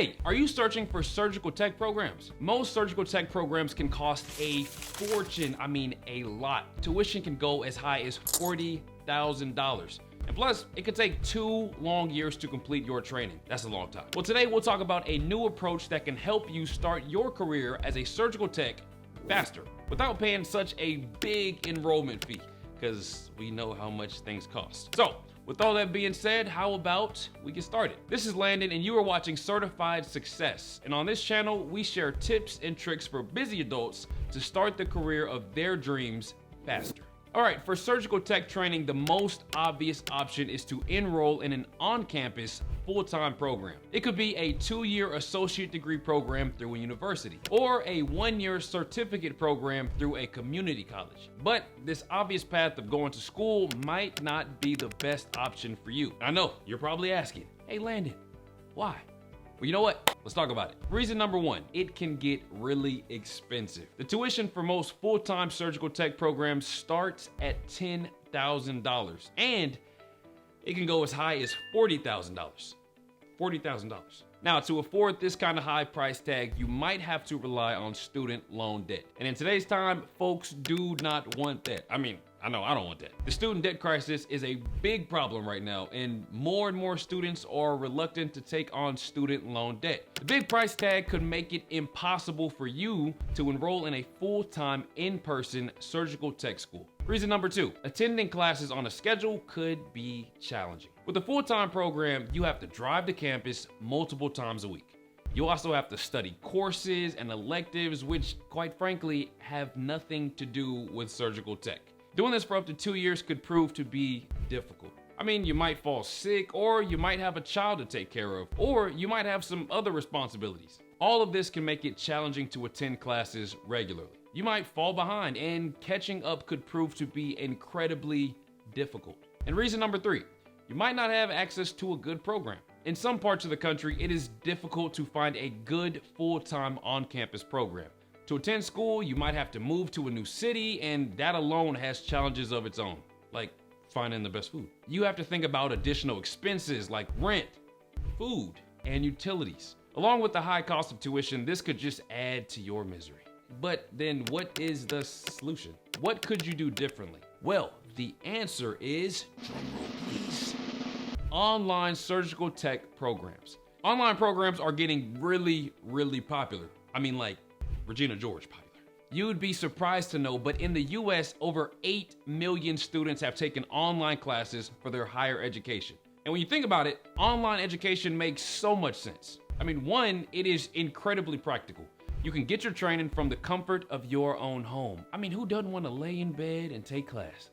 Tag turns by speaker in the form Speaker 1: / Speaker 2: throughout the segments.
Speaker 1: Hey, are you searching for surgical tech programs? Most surgical tech programs can cost a fortune. I mean, a lot. Tuition can go as high as $40,000. And plus, it could take 2 long years to complete your training. That's a long time. Well, today we'll talk about a new approach that can help you start your career as a surgical tech faster without paying such a big enrollment fee, because we know how much things cost. So, with all that being said, how about we get started? This is Landon, and you are watching Certified Success. And on this channel, we share tips and tricks for busy adults to start the career of their dreams faster. All right, for surgical tech training, the most obvious option is to enroll in an on-campus full-time program. It could be a 2-year associate degree program through a university, or a 1-year certificate program through a community college. But this obvious path of going to school might not be the best option for you. I know, you're probably asking, hey Landon, why? Well, you know what? Let's talk about it. Reason number 1, it can get really expensive. The tuition for most full-time surgical tech programs starts at $10,000, and it can go as high as $40,000. $40,000. Now, to afford this kind of high price tag, you might have to rely on student loan debt. And in today's time, folks do not want that. I mean, I know I don't want that. The student debt crisis is a big problem right now, and more students are reluctant to take on student loan debt. The big price tag could make it impossible for you to enroll in a full-time in-person surgical tech school. Reason number 2, attending classes on a schedule could be challenging. With a full-time program, you have to drive to campus multiple times a week. You also have to study courses and electives, which quite frankly have nothing to do with surgical tech. Doing this for up to 2 years could prove to be difficult. I mean, you might fall sick, or you might have a child to take care of, or you might have some other responsibilities. All of this can make it challenging to attend classes regularly. You might fall behind, and catching up could prove to be incredibly difficult. And reason number 3, you might not have access to a good program. In some parts of the country, it is difficult to find a good full-time on-campus program. To attend school, you might have to move to a new city, and that alone has challenges of its own, like finding the best food. You have to think about additional expenses like rent, food, and utilities. Along with the high cost of tuition, this could just add to your misery. But then what is the solution? What could you do differently? Well, the answer is, drumroll please, online surgical tech programs. Online programs are getting really popular. I mean, like Regina George popular. You'd be surprised to know, but in the US, over 8 million students have taken online classes for their higher education. And when you think about it, online education makes so much sense. I mean, 1, it is incredibly practical. You can get your training from the comfort of your own home. I mean, who doesn't want to lay in bed and take class?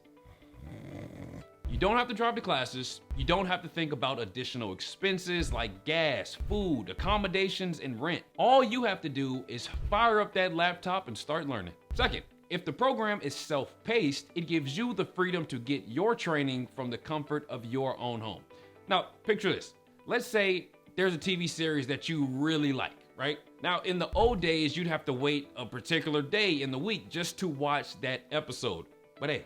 Speaker 1: You don't have to drive to classes. You don't have to think about additional expenses like gas, food, accommodations, and rent. All you have to do is fire up that laptop and start learning. Second, if the program is self-paced, it gives you the freedom to get your training from the comfort of your own home. Now, picture this. Let's say there's a TV series that you really like, right? Now, in the old days, you'd have to wait a particular day in the week just to watch that episode. But hey,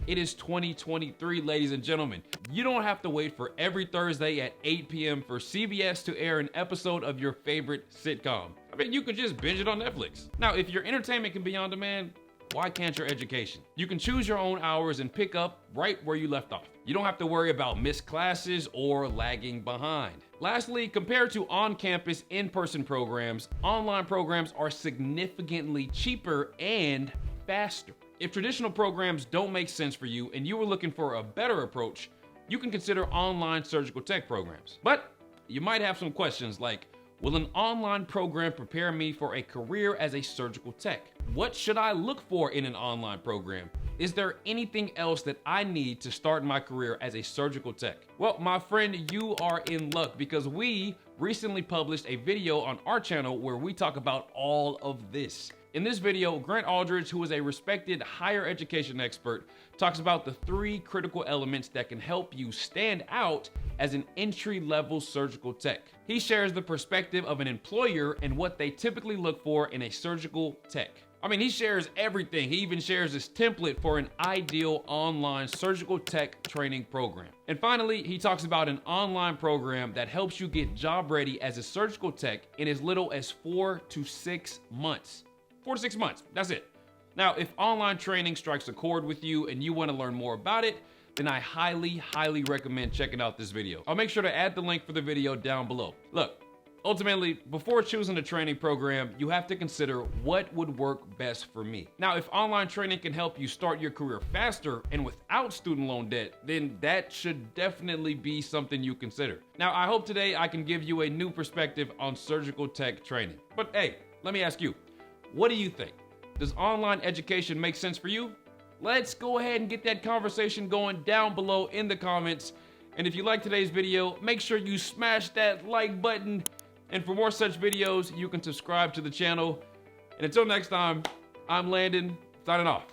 Speaker 1: it is 2023, ladies and gentlemen. You don't have to wait for every Thursday at 8 p.m. for CBS to air an episode of your favorite sitcom. I mean, you could just binge it on Netflix. Now, if your entertainment can be on demand, why can't your education? You can choose your own hours and pick up right where you left off. You don't have to worry about missed classes or lagging behind. Lastly, compared to on-campus in-person programs, online programs are significantly cheaper and faster. If traditional programs don't make sense for you and you are looking for a better approach, you can consider online surgical tech programs. But you might have some questions like, will an online program prepare me for a career as a surgical tech? What should I look for in an online program? Is there anything else that I need to start my career as a surgical tech? Well, my friend, you are in luck, because we recently published a video on our channel where we talk about all of this. In this video, Grant Aldridge, who is a respected higher education expert, talks about the 3 critical elements that can help you stand out as an entry-level surgical tech. He shares the perspective of an employer and what they typically look for in a surgical tech. I mean, he shares everything. He even shares his template for an ideal online surgical tech training program. And finally, he talks about an online program that helps you get job ready as a surgical tech in as little as 4 to 6 months. 4 to 6 months, that's it. Now, if online training strikes a chord with you and you want to learn more about it, then I highly recommend checking out this video. I'll make sure to add the link for the video down below. Look, ultimately, before choosing a training program, you have to consider what would work best for me. Now, if online training can help you start your career faster and without student loan debt, then that should definitely be something you consider. Now, I hope today I can give you a new perspective on surgical tech training. But hey, let me ask you, what do you think? Does online education make sense for you? Let's go ahead and get that conversation going down below in the comments. And if you like today's video, make sure you smash that like button. And for more such videos, you can subscribe to the channel. And until next time, I'm Landon, signing off.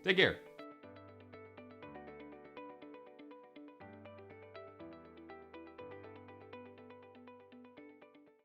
Speaker 1: Take care.